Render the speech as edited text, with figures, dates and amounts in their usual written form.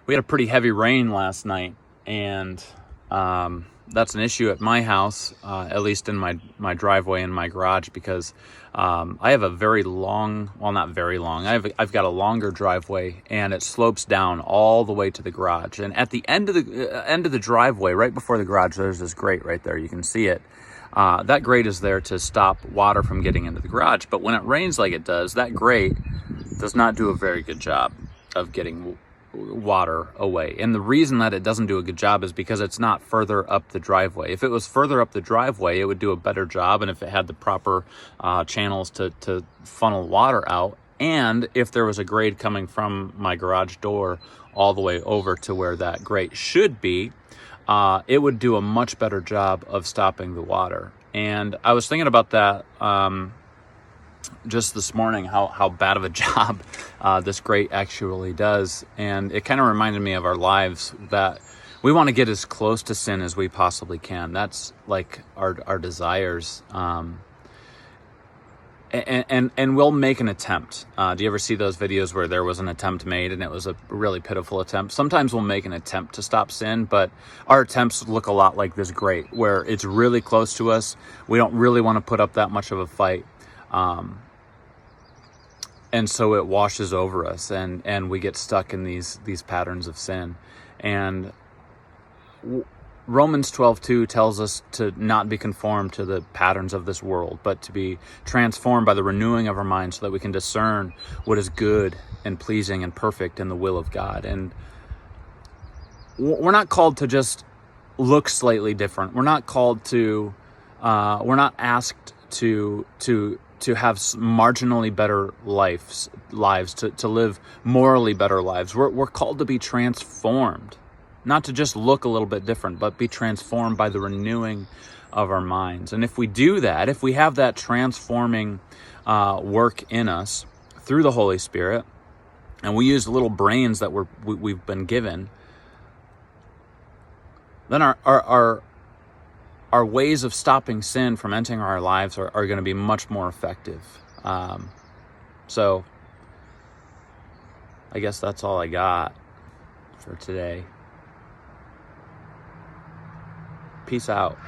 we had a pretty heavy rain last night, and that's an issue at my house, at least in my driveway and my garage, because I have a very long, well, not very long, I've got a longer driveway, and it slopes down all the way to the garage. And at the end of the driveway, right before the garage, there's this grate right there. You can see it. That grate is there to stop water from getting into the garage. But when it rains like it does, that grate does not do a very good job of getting water away. And the reason that it doesn't do a good job is because it's not further up the driveway. If it was further up the driveway, it would do a better job. And if it had the proper channels to funnel water out, and if there was a grade coming from my garage door all the way over to where that grate should be, it would do a much better job of stopping the water. And I was thinking about that just this morning, how bad of a job this grate actually does. And it kind of reminded me of our lives, that we want to get as close to sin as we possibly can. That's like our desires. And we'll make an attempt. Do you ever see those videos where there was an attempt made and it was a really pitiful attempt? Sometimes we'll make an attempt to stop sin, but our attempts look a lot like this grate, where it's really close to us. We don't really want to put up that much of a fight. And so it washes over us, and we get stuck in these patterns of sin. And Romans 12:2 tells us to not be conformed to the patterns of this world, but to be transformed by the renewing of our minds, so that we can discern what is good and pleasing and perfect in the will of God. And we're not called to just look slightly different. We're not called to, we're not asked to have marginally better lives, to live morally better lives. We're called to be transformed. Not to just look a little bit different, but be transformed by the renewing of our minds. And if we do that, if we have that transforming work in us through the Holy Spirit, and we use the little brains that we've been given, then our ways of stopping sin from entering our lives are going to be much more effective. So I guess that's all I got for today. Peace out.